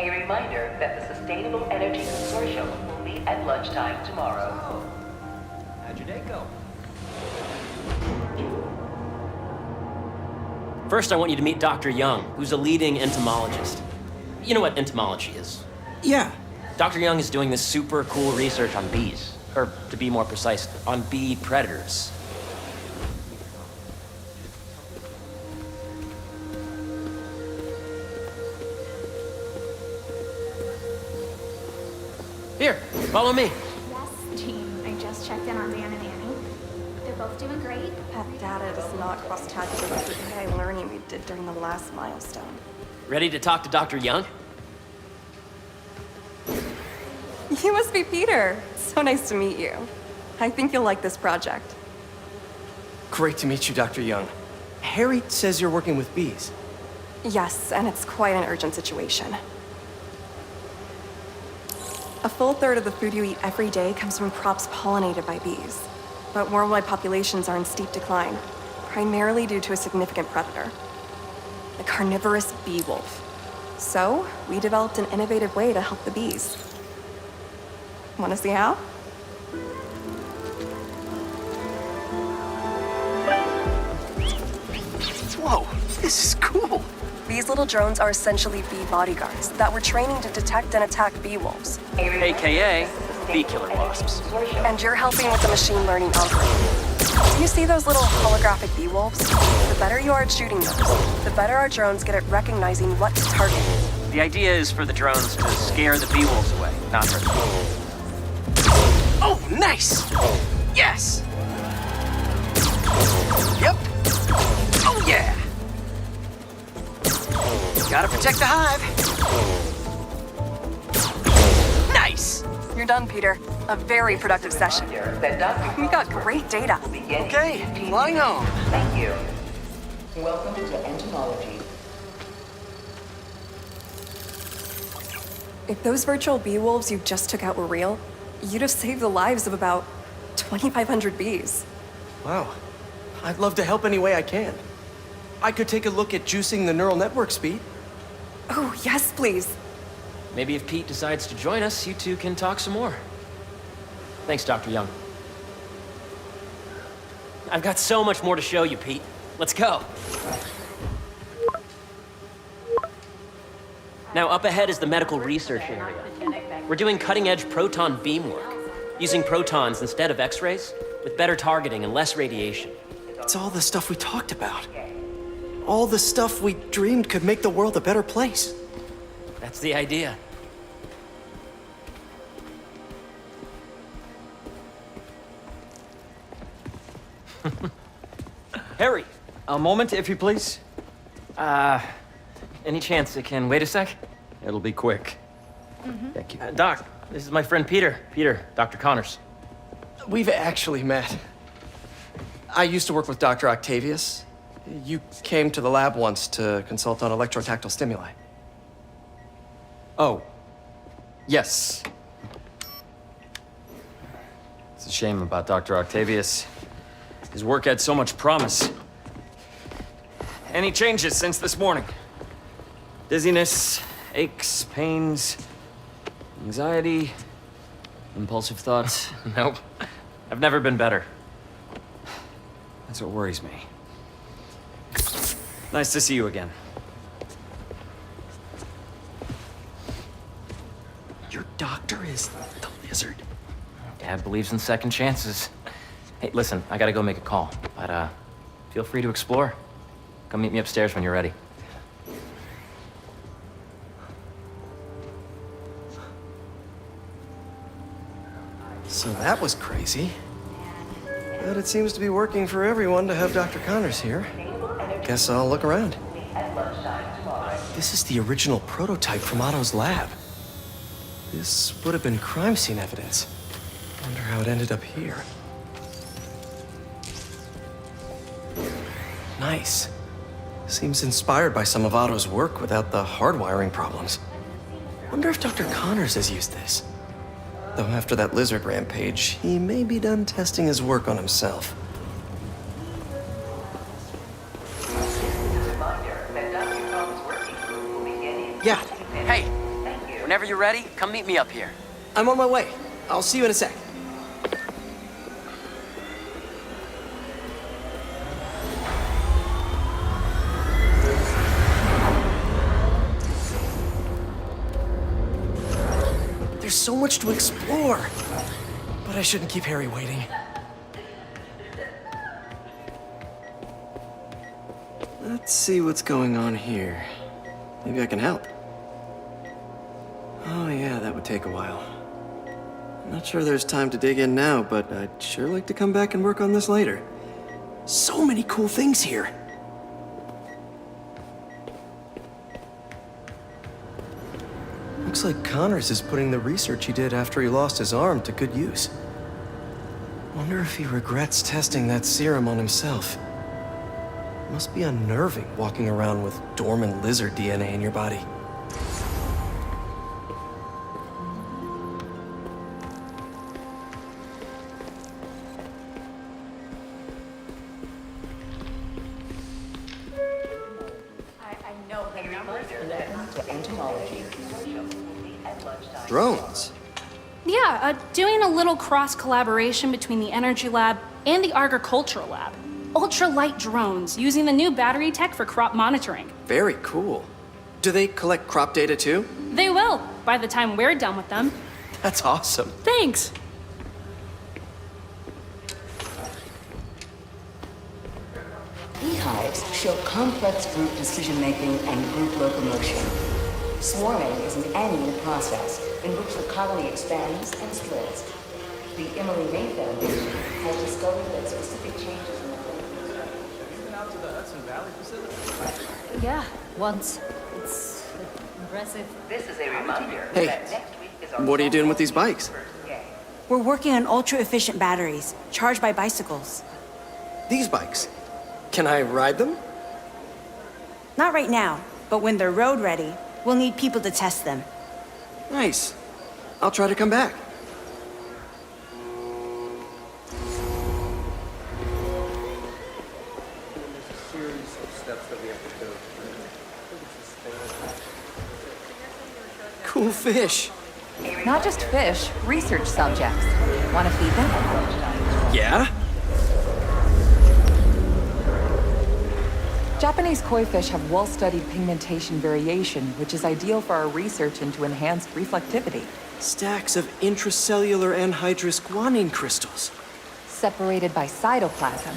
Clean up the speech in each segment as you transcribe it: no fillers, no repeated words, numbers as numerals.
A reminder that the Sustainable Energy Consortium will meet at lunchtime tomorrow. How'd your day go? First, I want you to meet Dr. Young, who's a leading entomologist. You know what entomology is? Yeah. Dr. Young is doing this super cool research on bees. Or, to be more precise, on bee predators. Here, follow me. Yes, team. I just checked in on Dan and Annie. They're both doing great. That data does not cross-tag with the AI learning we did during the last milestone. Ready to talk to Dr. Young? You must be Peter. So nice to meet you. I think you'll like this project. Great to meet you, Dr. Young. Harry says you're working with bees. Yes, and it's quite an urgent situation. A full third of the food you eat every day comes from crops pollinated by bees. But worldwide populations are in steep decline, primarily due to a significant predator, the carnivorous bee wolf. So, we developed an innovative way to help the bees. Want to see how? Whoa, this is cool. These little drones are essentially bee bodyguards that we're training to detect and attack bee wolves. AKA bee killer wasps. And you're helping with the machine learning algorithm. You see those little holographic bee wolves? The better you are at shooting those, the better our drones get at recognizing what to target. The idea is for the drones to scare the bee wolves away, not hurt them. Oh, nice! Yes! Yep. Oh, yeah! Gotta protect the hive. Nice! You're done, Peter. A very productive session. We got great data. Okay, flying home. Thank you. Welcome to entomology. If those virtual bee wolves you just took out were real, you'd have saved the lives of about 2,500 bees. Wow. I'd love to help any way I can. I could take a look at juicing the neural network speed. Oh, yes, please. Maybe if Pete decides to join us, you two can talk some more. Thanks, Dr. Young. I've got so much more to show you, Pete. Let's go. Now, up ahead is the medical research area. We're doing cutting-edge proton beam work, using protons instead of X-rays, with better targeting and less radiation. It's all the stuff we talked about. All the stuff we dreamed could make the world a better place. That's the idea. Harry! A moment, if you please. Any chance it can wait a sec? It'll be quick. Thank you. Doc, this is my friend Peter. Peter, Dr. Connors. We've actually met. I used to work with Dr. Octavius. You came to the lab once to consult on electrotactile stimuli. Oh. Yes. It's a shame about Dr. Octavius. His work had so much promise. Any changes since this morning? Dizziness, aches, pains, anxiety, impulsive thoughts? Nope. I've never been better. That's what worries me. Nice to see you again. Your doctor is the lizard. Dad believes in second chances. Hey, listen, I gotta go make a call, but feel free to explore. Come meet me upstairs when you're ready. So that was crazy. But it seems to be working for everyone to have Dr. Connors here. Guess I'll look around. This is the original prototype from Otto's lab. This would have been crime scene evidence. Wonder how it ended up here. Nice. Seems inspired by some of Otto's work without the hardwiring problems. Wonder if Dr. Connors has used this. Though after that lizard rampage, he may be done testing his work on himself. Reminder that Dr. Young's working group will begin in Yeah. Hey, Whenever you're ready, come meet me up here. I'm on my way. I'll see you in a sec. There's so much to explore. But I shouldn't keep Harry waiting. Let's see what's going on here. Maybe I can help. Oh yeah, that would take a while. I'm not sure there's time to dig in now, but I'd sure like to come back and work on this later. So many cool things here. Looks like Connors is putting the research he did after he lost his arm to good use. Wonder if he regrets testing that serum on himself. Must be unnerving walking around with dormant lizard DNA in your body. Drones? Yeah, doing a little cross-collaboration between the Energy Lab and the Agricultural Lab. Ultralight drones, using the new battery tech for crop monitoring. Very cool. Do they collect crop data too? They will, by the time we're done with them. That's awesome. Thanks! Beehives show complex group decision-making and group locomotion. Swarming is an annual process in which the colony expands and splits. The Emily May Foundation has discovered that specific changes in the Yeah, once. It's impressive. This is a reminder Hey, that next week is our what are you doing with these bikes? We're working on ultra-efficient batteries, charged by bicycles. These bikes? Can I ride them? Not right now, but when they're road ready, we'll need people to test them. Nice. I'll try to come back. Cool fish. Not just fish, research subjects. Want to feed them? Yeah? Japanese koi fish have well-studied pigmentation variation, which is ideal for our research into enhanced reflectivity. Stacks of intracellular anhydrous guanine crystals. Separated by cytoplasm,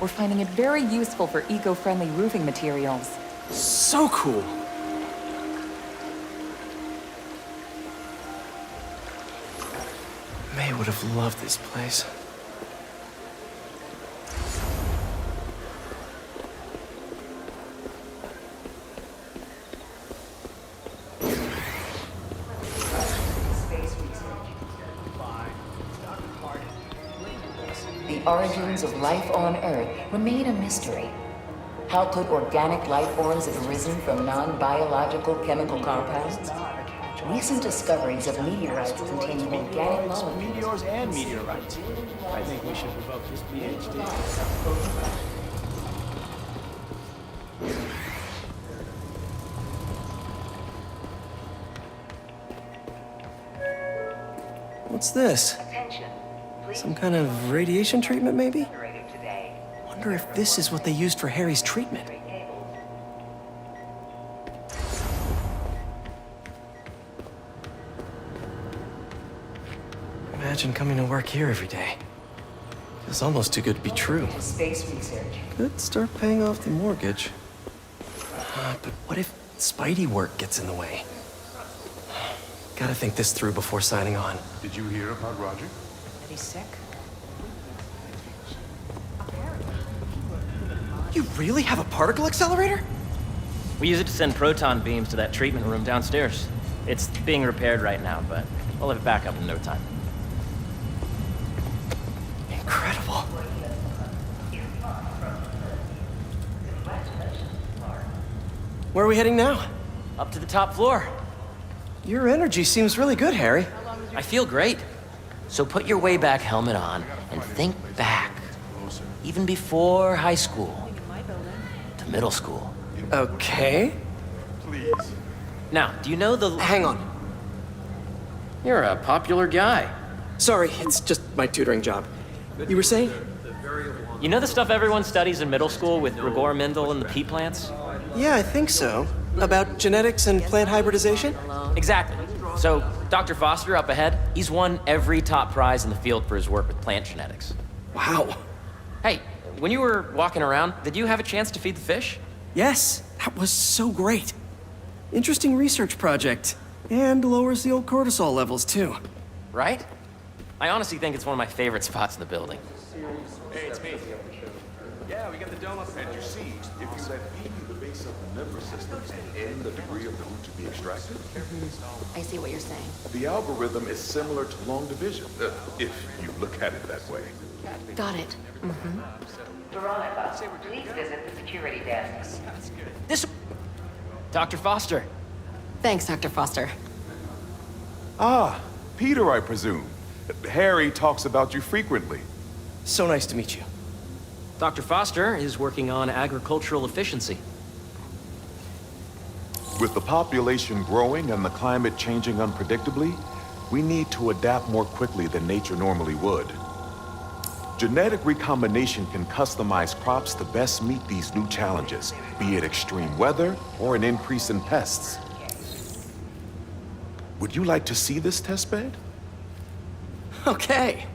we're finding it very useful for eco-friendly roofing materials. So cool. May would have loved this place. The origins of life on Earth remain a mystery. How could organic life forms have arisen from non-biological chemical compounds? Recent discoveries of meteorites containing organic molecules. Meteors and meteorites. I think we should revoke this PhD. What's this? Some kind of radiation treatment, maybe? Wonder if this is what they used for Harry's treatment. Imagine coming to work here every day. Feels almost too good to be true. Space research. Could start paying off the mortgage. But what if Spidey work gets in the way? Gotta think this through before signing on. Did you hear about Roger? That he's sick? You really have a particle accelerator? We use it to send proton beams to that treatment room downstairs. It's being repaired right now, but we'll have it back up in no time. Incredible. Where are we heading now? Up to the top floor. Your energy seems really good, Harry. I feel great. So put your way back helmet on and think back. Even before high school. To middle school. Okay. Please. Now, do you know the... Hang on. You're a popular guy. Sorry, it's just my tutoring job. You were saying? You know the stuff everyone studies in middle school with Gregor Mendel and the pea plants? Yeah, I think so. About genetics and plant hybridization? Exactly. So, Dr. Foster up ahead, he's won every top prize in the field for his work with plant genetics. Wow. Hey, when you were walking around, did you have a chance to feed the fish? Yes, that was so great. Interesting research project. And lowers the old cortisol levels, too. Right? I honestly think it's one of my favorite spots in the building. Hey, it's me. Yeah, we got the dome up there. You see, if you let B be the base of the nervous system and N the degree of food to be extracted, I see what you're saying. the algorithm is similar to long division, if you look at it that way. Got it. Veronica, please visit the security desk. This... Dr. Foster. Thanks, Dr. Foster. Ah, Peter, I presume. Harry talks about you frequently. So nice to meet you. Dr. Foster is working on agricultural efficiency. With the population growing and the climate changing unpredictably, we need to adapt more quickly than nature normally would. Genetic recombination can customize crops to best meet these new challenges, be it extreme weather or an increase in pests. Would you like to see this testbed? Okay.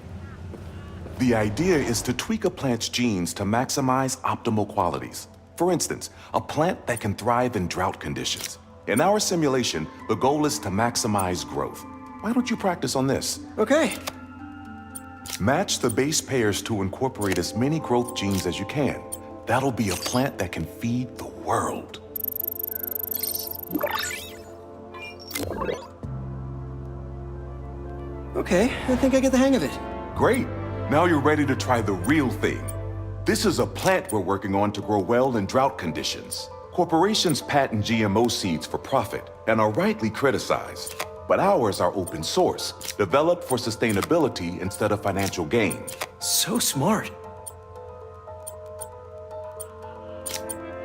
The idea is to tweak a plant's genes to maximize optimal qualities. For instance, a plant that can thrive in drought conditions. In our simulation, the goal is to maximize growth. Why don't you practice on this? Okay. Match the base pairs to incorporate as many growth genes as you can. That'll be a plant that can feed the world. Okay, I think I get the hang of it. Great. Now you're ready to try the real thing. This is a plant we're working on to grow well in drought conditions. Corporations patent GMO seeds for profit and are rightly criticized. But ours are open source, developed for sustainability instead of financial gain. So smart.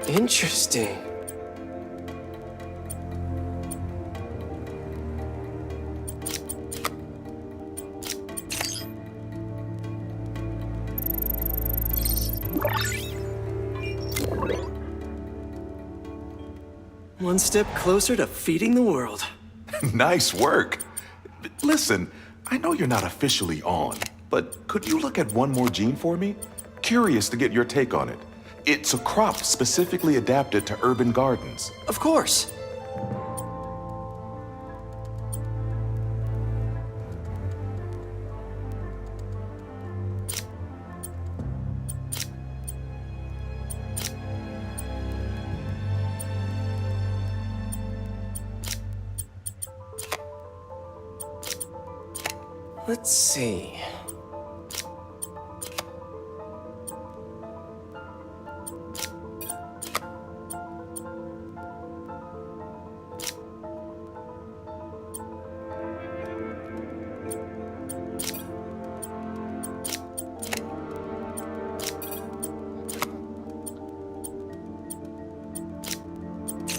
Interesting. One step closer to feeding the world. Nice work. Listen, I know you're not officially on, but could you look at one more gene for me? Curious to get your take on it. It's a crop specifically adapted to urban gardens. Of course. Let's see.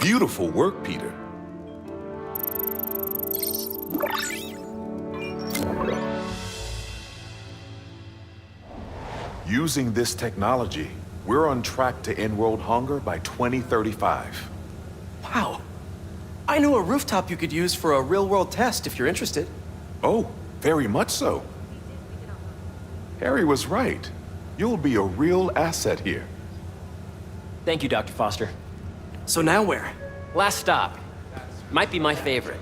Beautiful work, Peter. Using this technology, we're on track to end world hunger by 2035. Wow. I know a rooftop you could use for a real-world test if you're interested. Oh, very much so. Harry was right. You'll be a real asset here. Thank you, Dr. Foster. So now where? Last stop. Might be my favorite.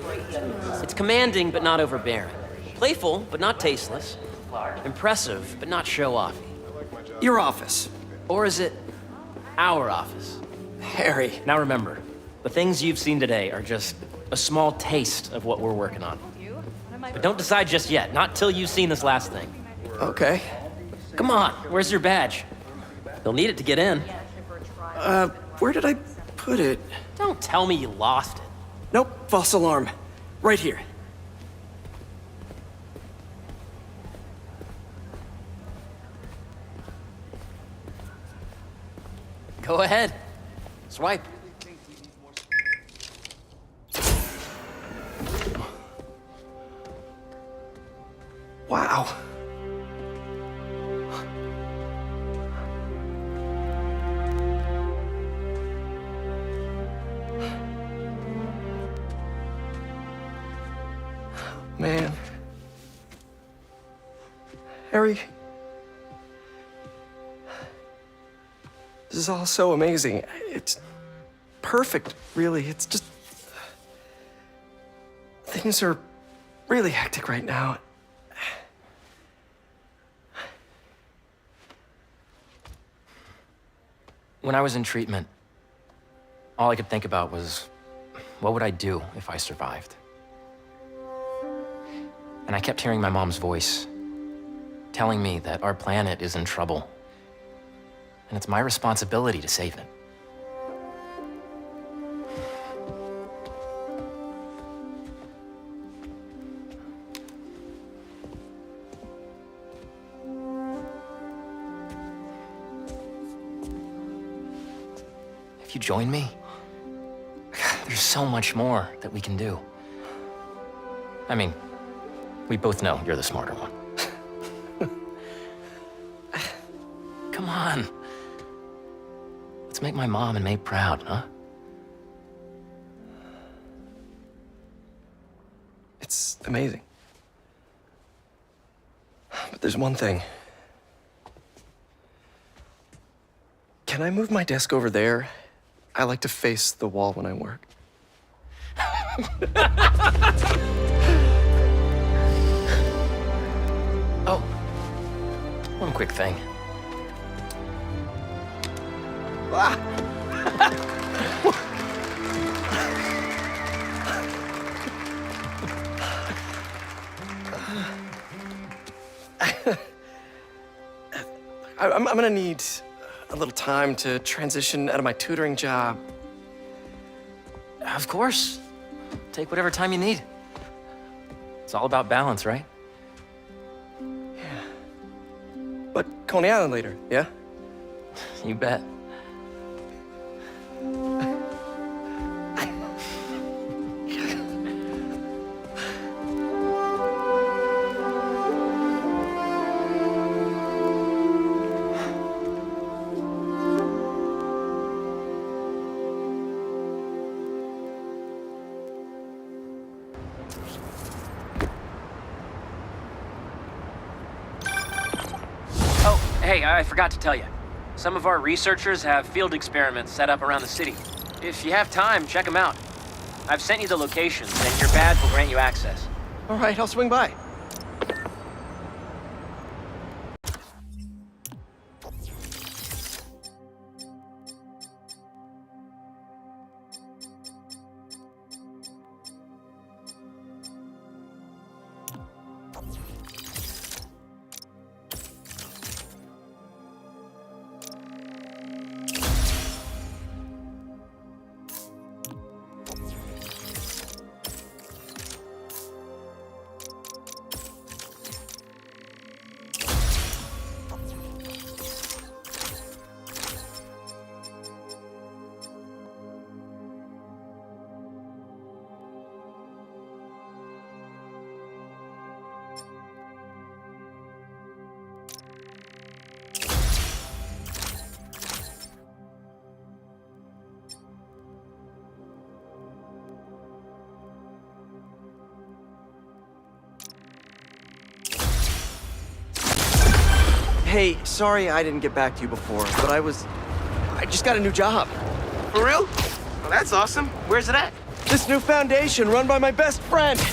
It's commanding, but not overbearing. Playful, but not tasteless. Impressive, but not show-offy. Your office. Or is it our office? Harry. Now remember, the things you've seen today are just a small taste of what we're working on. But don't decide just yet, not till you've seen this last thing. Okay. Come on, where's your badge? You'll need it to get in. Where did I put it? Don't tell me you lost it. Nope, false alarm. Right here. Go ahead. Swipe. Wow. Man. Harry. This is all so amazing. It's perfect, really. It's just... Things are really hectic right now. When I was in treatment, all I could think about was, what would I do if I survived? And I kept hearing my mom's voice, telling me that our planet is in trouble, and it's my responsibility to save it. If you join me, there's so much more that we can do. I mean, we both know you're the smarter one. Come on. Let's make my mom and May proud, huh? It's amazing. But there's one thing. Can I move my desk over there? I like to face the wall when I work. Oh, one quick thing. I'm gonna need a little time to transition out of my tutoring job. Of course. Take whatever time you need. It's all about balance, right? But Coney Island later, yeah? You bet. Hey, I forgot to tell you. Some of our researchers have field experiments set up around the city. If you have time, check them out. I've sent you the locations, and your badge will grant you access. All right, I'll swing by. Hey, sorry I didn't get back to you before, but I just got a new job. For real? Well, that's awesome. Where's it at? This new foundation run by my best friend.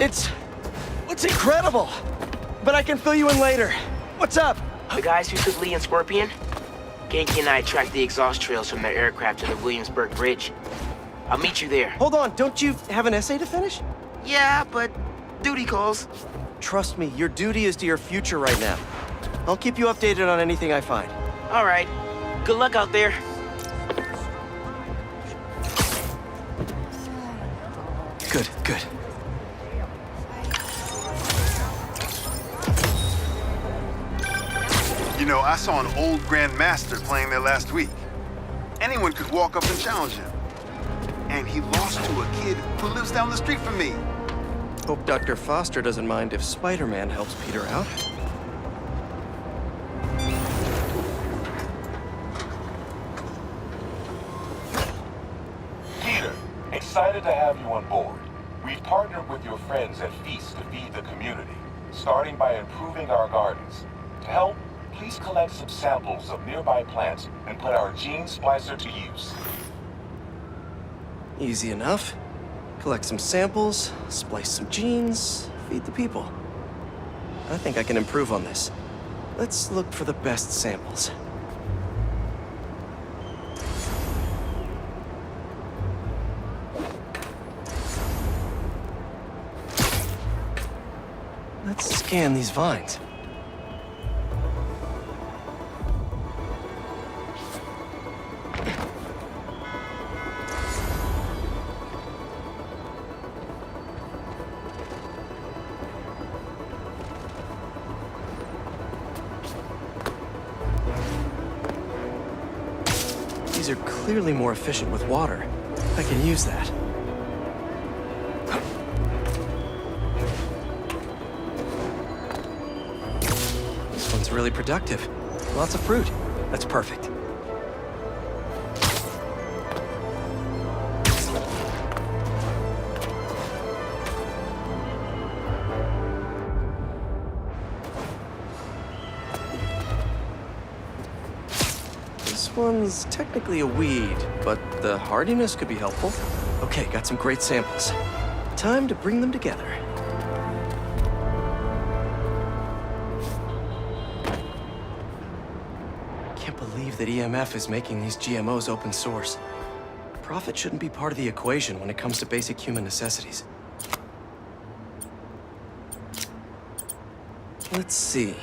It's incredible. But I can fill you in later. What's up? The guys who took Lee and Scorpion? Genki and I tracked the exhaust trails from their aircraft to the Williamsburg Bridge. I'll meet you there. Hold on, don't you have an essay to finish? Yeah, but duty calls. Trust me, your duty is to your future right now. I'll keep you updated on anything I find. All right. Good luck out there. Good, good. You know, I saw an old Grand Master playing there last week. Anyone could walk up and challenge him. And he lost to a kid who lives down the street from me. Hope Dr. Foster doesn't mind if Spider-Man helps Peter out. Peter, excited to have you on board. We've partnered with your friends at Feast to feed the community, starting by improving our gardens. To help, please collect some samples of nearby plants and put our gene splicer to use. Easy enough. Collect some samples, splice some genes, feed the people. I think I can improve on this. Let's look for the best samples. Let's scan these vines. These are clearly more efficient with water. I can use that. This one's really productive. Lots of fruit. That's perfect. This one's technically a weed, but the hardiness could be helpful. Okay, got some great samples. Time to bring them together. Can't believe that EMF is making these GMOs open source. Profit shouldn't be part of the equation when it comes to basic human necessities. Let's see.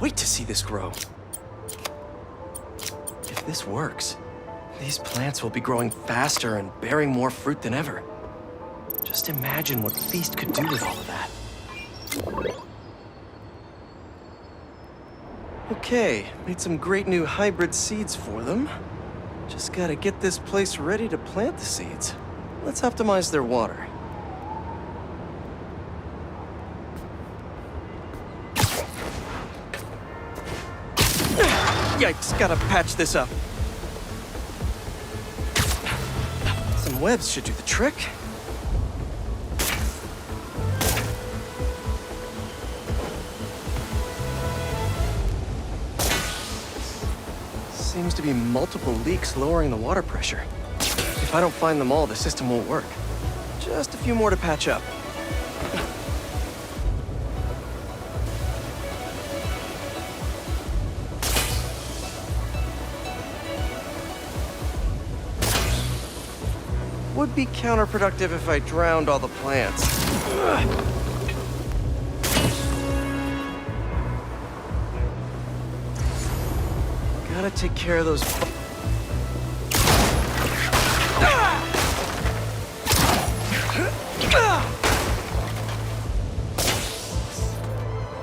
Wait to see this grow. If this works, these plants will be growing faster and bearing more fruit than ever. Just imagine what Feast could do with all of that. Okay, made some great new hybrid seeds for them. Just gotta get this place ready to plant the seeds. Let's optimize their water. Yikes, gotta patch this up. Some webs should do the trick. Seems to be multiple leaks lowering the water pressure. If I don't find them all, the system won't work. Just a few more to patch up. Would be counterproductive if I drowned all the plants. Gotta take care of those.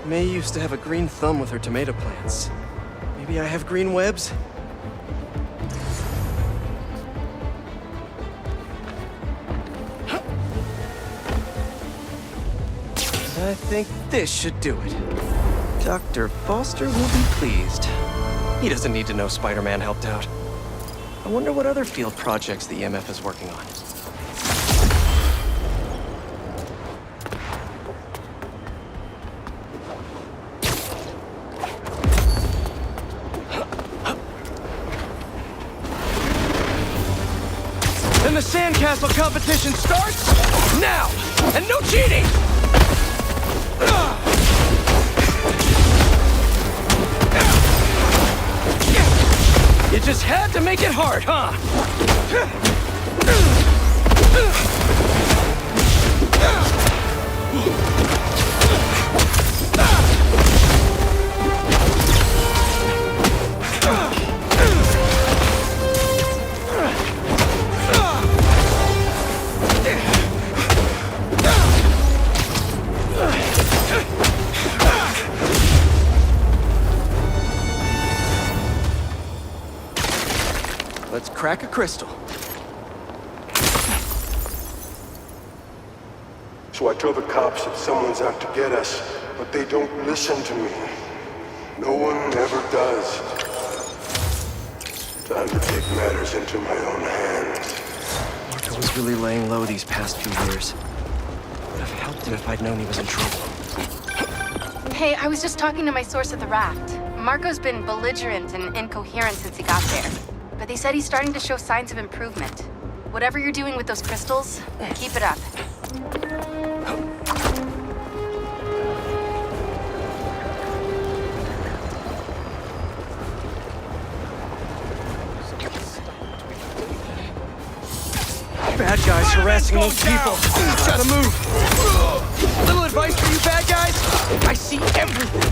May used to have a green thumb with her tomato plants. Maybe I have green webs? I think this should do it. Dr. Foster will be pleased. He doesn't need to know Spider-Man helped out. I wonder what other field projects the EMF is working on. Then the sandcastle competition starts now! And no cheating! You just had to make it hard, huh? Let's crack a crystal. So I tell the cops that someone's out to get us, but they don't listen to me. No one ever does. Time to take matters into my own hands. Marco was really laying low these past few years. Would have helped him if I'd known he was in trouble. Hey, I was just talking to my source at the raft. Marco's been belligerent and incoherent since he got there. But they said he's starting to show signs of improvement. Whatever you're doing with those crystals, keep it up. Bad guys harassing those people. Gotta move. Little advice for you bad guys. I see everything.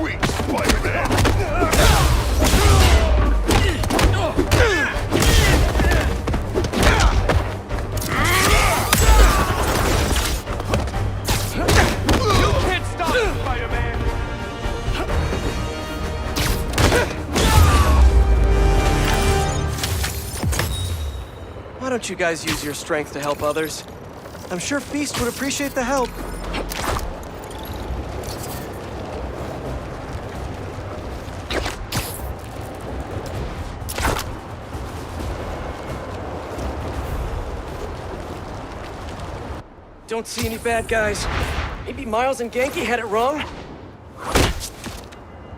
Weak, Spider-Man. You can't stop me, Spider-Man. Why don't you guys use your strength to help others? I'm sure Feast would appreciate the help. Don't see any bad guys. Maybe Miles and Genki had it wrong?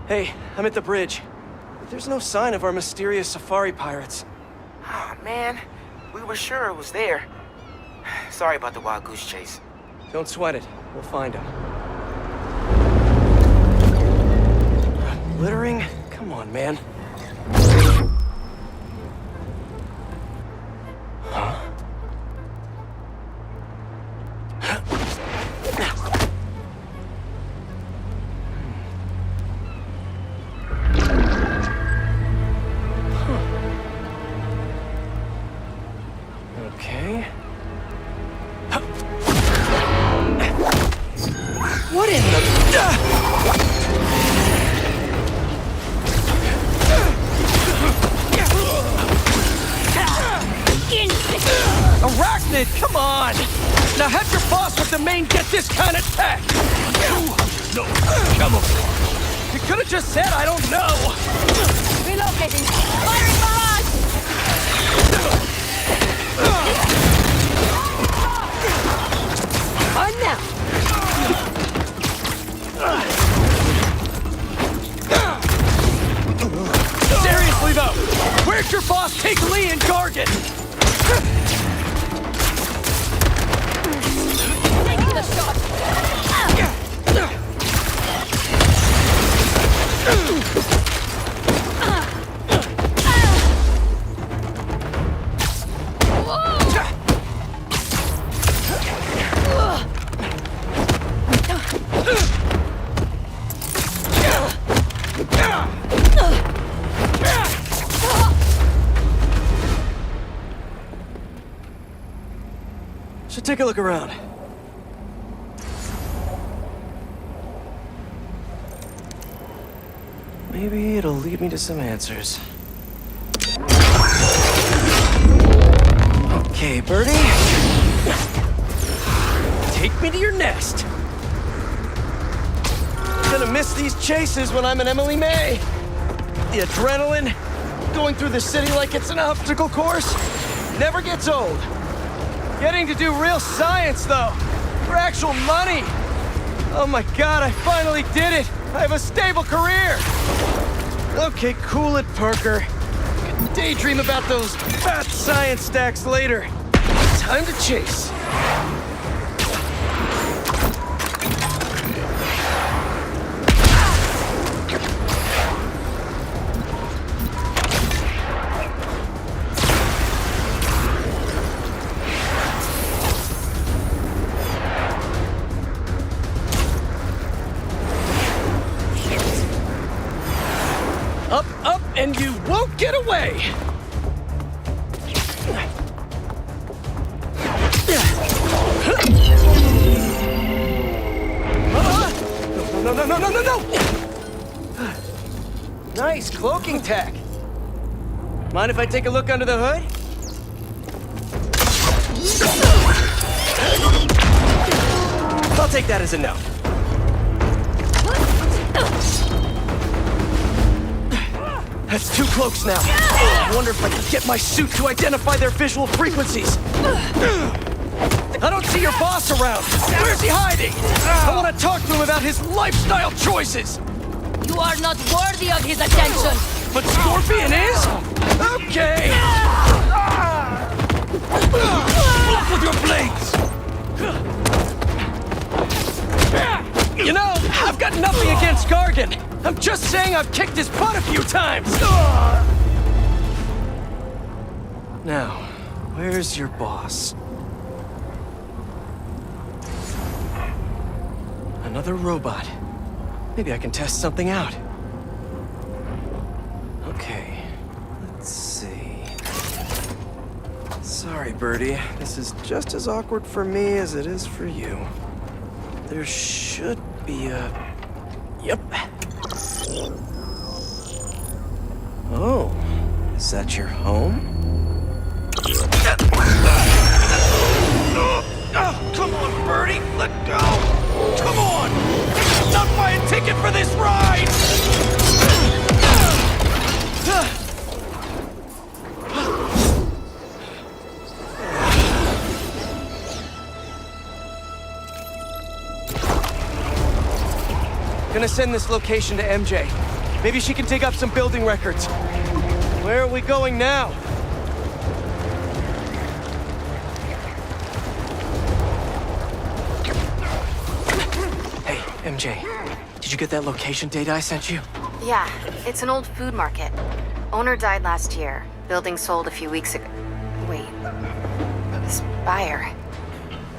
Hey, I'm at the bridge. There's no sign of our mysterious safari pirates. Oh, man. We were sure it was there. Sorry about the wild goose chase. Don't sweat it. We'll find him. Littering? Come on, man. Huh? Okay. What in the... Arachnid, come on! Now have your boss with the main get this kind of tech! No, come on. You could have just said I don't know! Relocating. Firing barrage! On now! Seriously though, where'd your boss take Lee and Gargan? Taking the shot! Should take a look around. Maybe it'll lead me to some answers. Okay, Birdie. Take me to your nest. Gonna miss these chases when I'm in Emily May. The adrenaline, going through the city like it's an obstacle course, never gets old. Getting to do real science, though, for actual money. Oh my God, I finally did it. I have a stable career. Okay, cool it, Parker. Can daydream about those fat science stacks later. Time to chase. Up, up, and you won't get away! No! Nice cloaking tech. Mind if I take a look under the hood? I'll take that as a no. That's 2 cloaks now. I wonder if I can get my suit to identify their visual frequencies. I don't see your boss around. Where's he hiding? I want to talk to him about his lifestyle choices. You are not worthy of his attention. But Scorpion is? Okay. Off with your blades. You know, I've got nothing against Gargan. I'm just saying I've kicked his butt a few times. Now, where's your boss? Another robot. Maybe I can test something out. Okay, let's see. Sorry, Birdie. This is just as awkward for me as it is for you. There should be a... Yep. Oh, is that your home? Oh, come on, Birdie, let go! Come on! Not buy a ticket for this ride! Gonna send this location to MJ. Maybe she can dig up some building records. Where are we going now? Hey, MJ. Did you get that location data I sent you? Yeah, it's an old food market. Owner died last year. Building sold a few weeks ago. Wait. This buyer.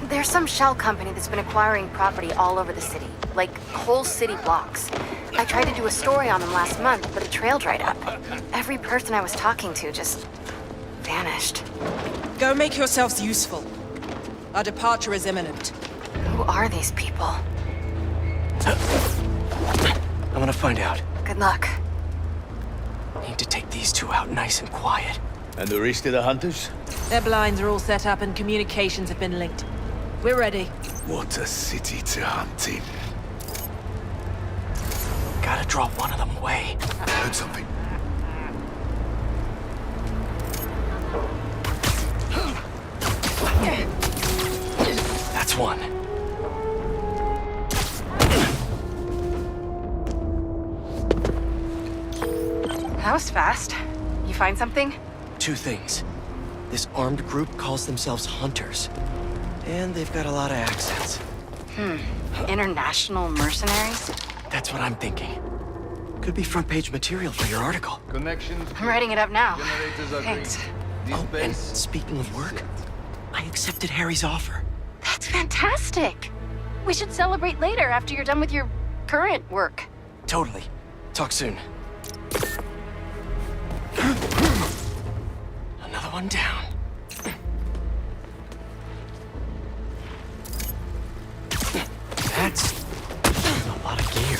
There's some shell company that's been acquiring property all over the city. Like, whole city blocks. I tried to do a story on them last month, but the trail dried up. Every person I was talking to just... vanished. Go make yourselves useful. Our departure is imminent. Who are these people? I'm gonna find out. Good luck. Need to take these 2 out nice and quiet. And the rest of the hunters? Their blinds are all set up and communications have been linked. We're ready. What a city to hunt in. Gotta draw one of them away. I heard something. That's one. That was fast. You find something? 2 things. This armed group calls themselves Hunters. And they've got a lot of accents. International mercenaries? That's what I'm thinking. Could be front-page material for your article. Connections. I'm writing it up now. Generators are Thanks. green. Oh, and speaking of work, I accepted Harry's offer. That's fantastic. We should celebrate later after you're done with your current work. Totally. Talk soon. Another one down. That's a lot of gear.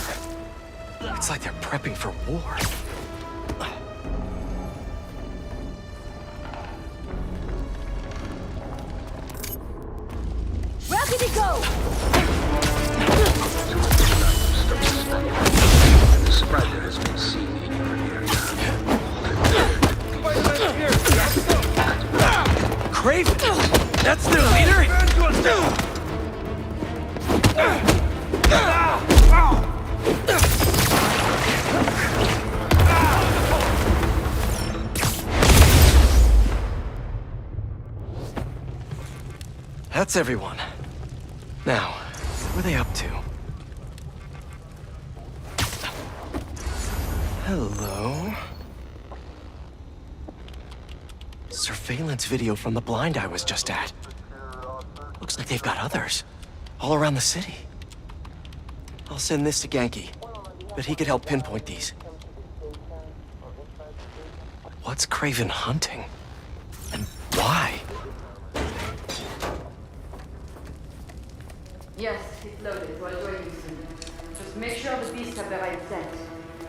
It's like they're prepping for war. Where did he go? The spreader has been seen in your area. Craven! That's their leader? That's everyone. Now, what are they up to? Hello? Surveillance video from the blind I was just at. Looks like they've got others. All around the city. I'll send this to Genki, but he could help pinpoint these. What's Craven hunting? And why? Yes, it's loaded. We'll join you soon. Just make sure the beasts have the right scent.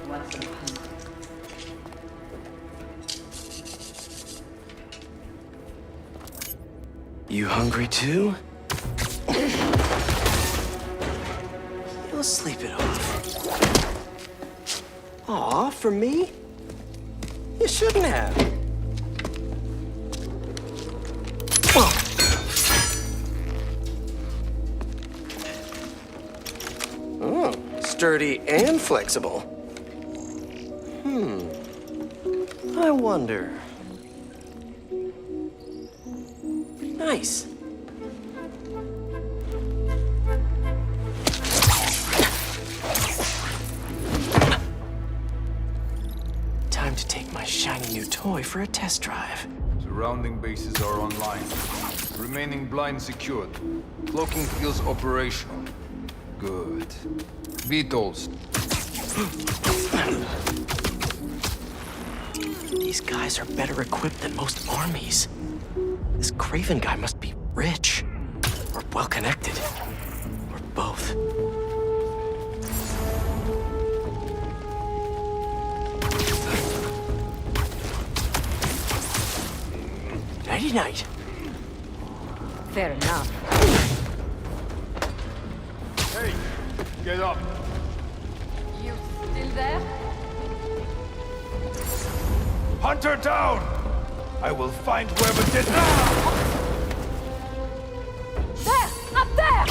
Once in You hungry too? You'll sleep it off. Aw, for me? You shouldn't have. Oh, sturdy and flexible. I wonder. Nice. Time to take my shiny new toy for a test drive. Surrounding bases are online. Remaining blind secured. Cloaking fields operational. Good. Vitals. These guys are better equipped than most armies. This Craven guy must be rich, or well-connected, or both. Nighty-night. Fair enough. Hey, get up. You still there? Hunter down! I will find whoever did There! Up there!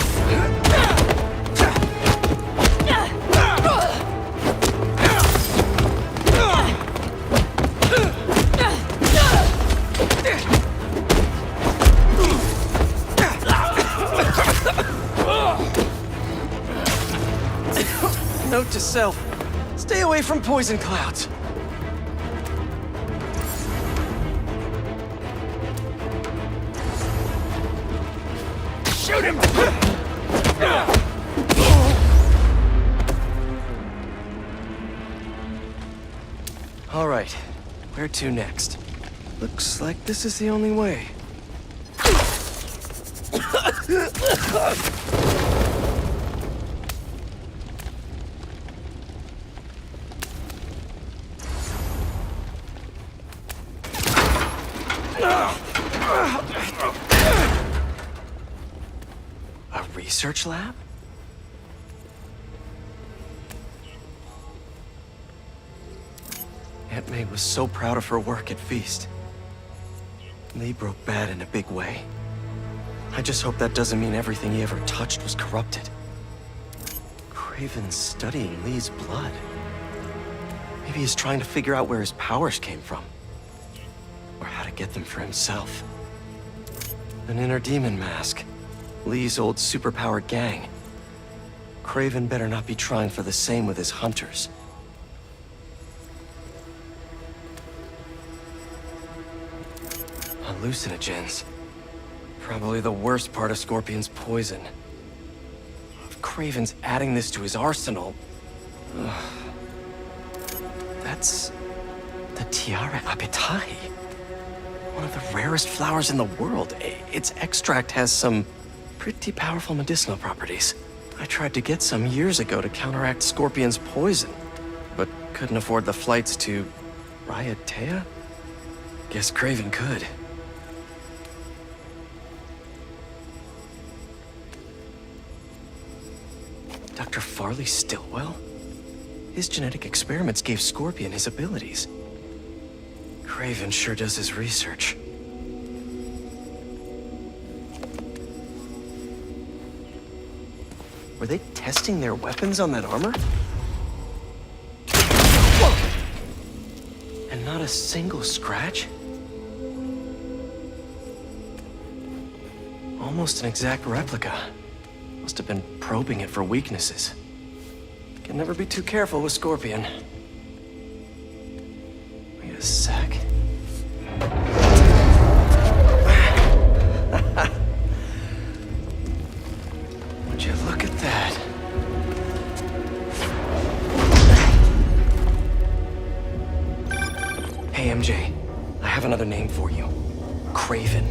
Note to self, stay away from poison clouds. Shoot him! All right, where to next? Looks like this is the only way. A research lab? Aunt May was so proud of her work at Feast. Lee broke bad in a big way. I just hope that doesn't mean everything he ever touched was corrupted. Craven's studying Lee's blood. Maybe he's trying to figure out where his powers came from. Or how to get them for himself. An inner demon mask. Lee's old superpowered gang. Craven better not be trying for the same with his hunters. Hallucinogens. Probably the worst part of Scorpion's poison. If Craven's adding this to his arsenal... That's... the Tiara Apetahi. One of the rarest flowers in the world. Its extract has some pretty powerful medicinal properties. I tried to get some years ago to counteract Scorpion's poison, but couldn't afford the flights to Raiatea? Guess Craven could. Dr. Farley Stillwell? His genetic experiments gave Scorpion his abilities. Craven sure does his research. Were they testing their weapons on that armor? And not a single scratch? Almost an exact replica. Must have been probing it for weaknesses. Can never be too careful with Scorpion. Wait a sec. Would you look at that? Hey, MJ. I have another name for you. Craven.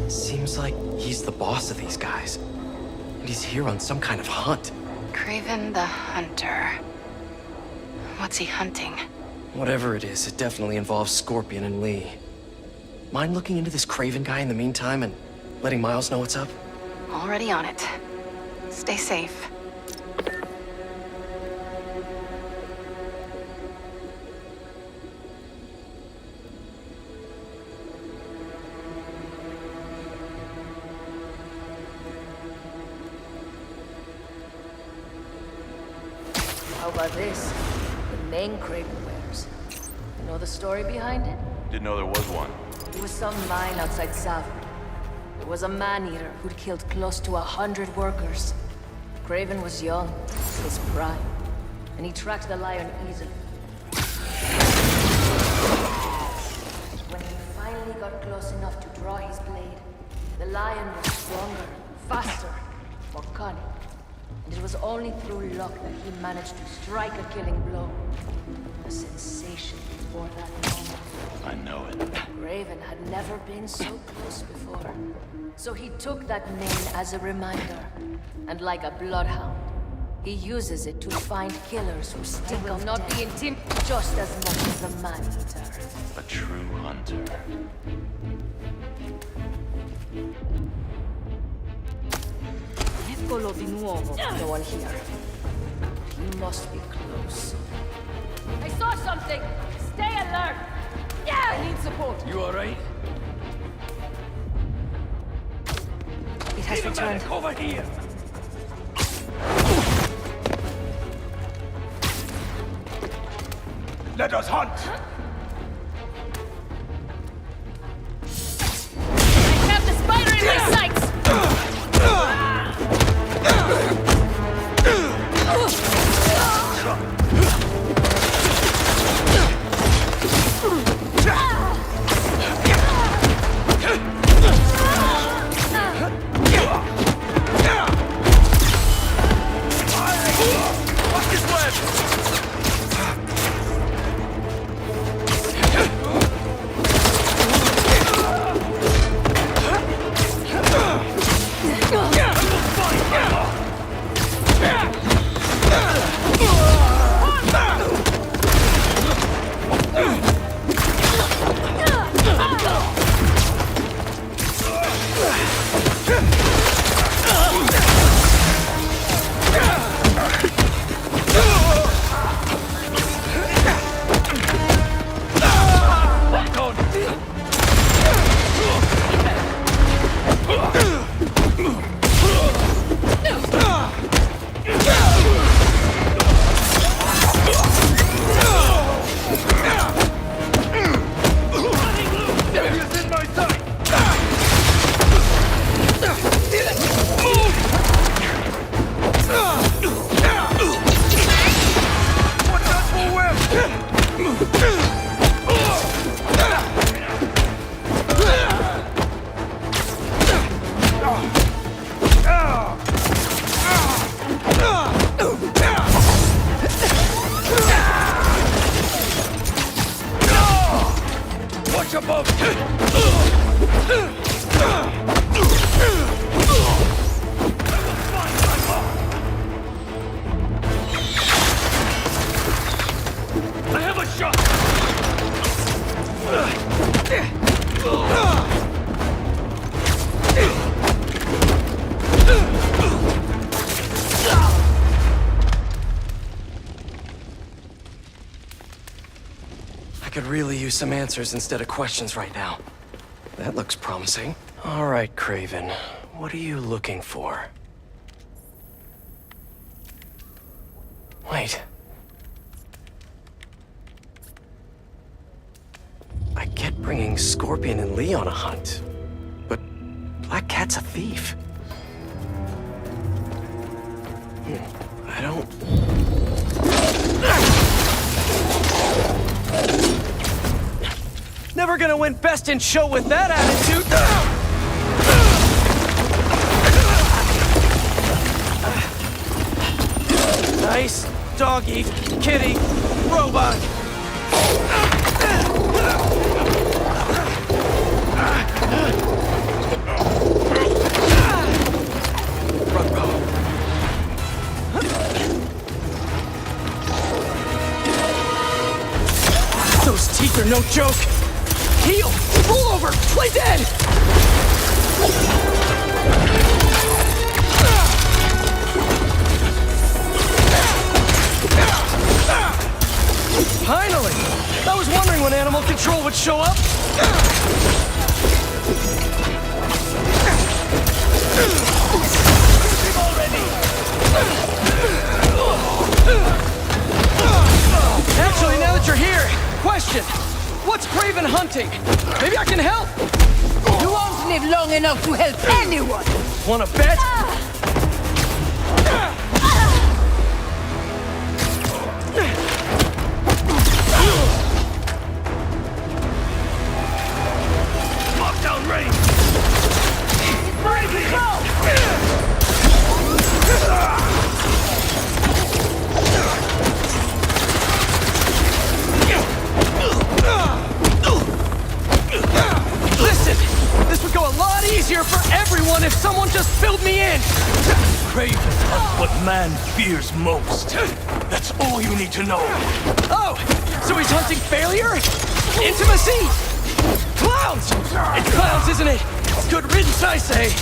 Seems like he's the boss of these guys. And he's here on some kind of hunt. Craven the Hunter. What's he hunting? Whatever it is, it definitely involves Scorpion and Lee. Mind looking into this Craven guy in the meantime and letting Miles know what's up? Already on it. Stay safe. How about this? The name Craven wears. You know the story behind it? Didn't know there was one. It was some mine outside Savin. There was a man-eater who'd killed close to 100 workers. Craven was young, his prime, and he tracked the lion easily. When he finally got close enough to draw his blade, the lion was stronger, faster, more cunning. And it was only through luck that he managed to strike a killing blow. A sensation before that moment. I know it. Raven had never been so close before. So he took that name as a reminder. And like a bloodhound, he uses it to find killers who stink of not be intimidated just as much as the man-eater. A true hunter. Eccolo di nuovo. No one here. He must be close. I saw something! Stay alert! Yeah! I need support. You alright? It has returned. Over here! Let us hunt! I have the spider in my sights! I could really use some answers instead of questions right now. That looks promising. All right, Craven. What are you looking for? Wait. I get bringing Scorpion and Lee on a hunt, but Black Cat's a thief. I don't... Never gonna win Best in Show with that attitude! Nice doggy, kitty, robot! Those teeth are no joke! Heal! Roll over! Play dead! Finally! I was wondering when animal control would show up. Actually, now that you're here, question. What's Craven hunting? Maybe I can help. You won't live long enough to help anyone! Wanna bet? Lockdown ready! Listen! This would go a lot easier for everyone if someone just filled me in! Craven hunts what man fears most. That's all you need to know. Oh! So he's hunting failure? Intimacy? Clowns! It's clowns, isn't it? Good riddance, I say!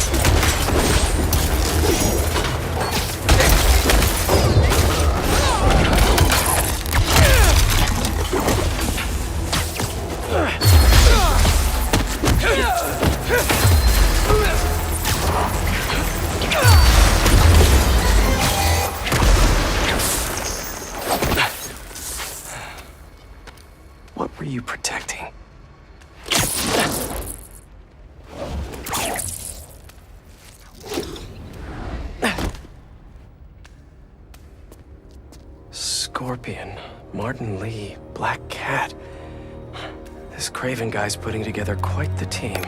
What were you protecting? Scorpion, Martin Lee, Black Cat. This Craven guy's putting together quite the team.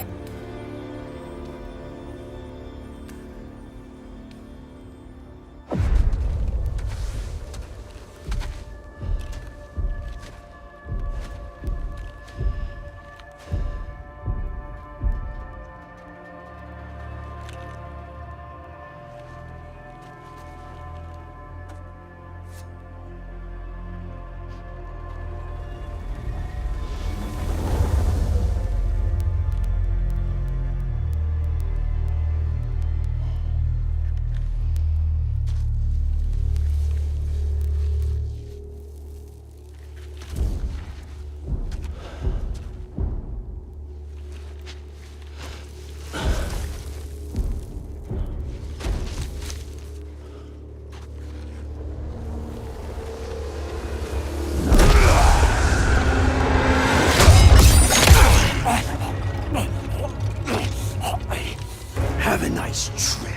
Have a nice trip.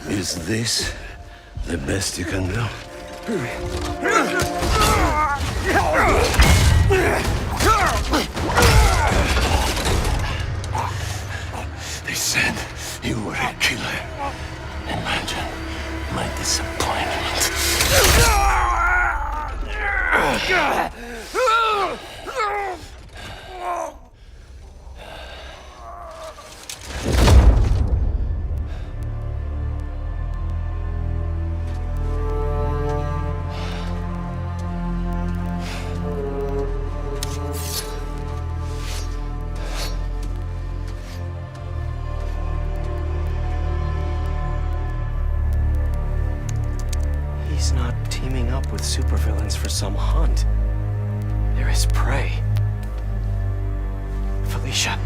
Is this the best you can do? They said you were a killer. Imagine my disappointment. He's not teaming up with supervillains for some hunt. They're his prey. Felicia.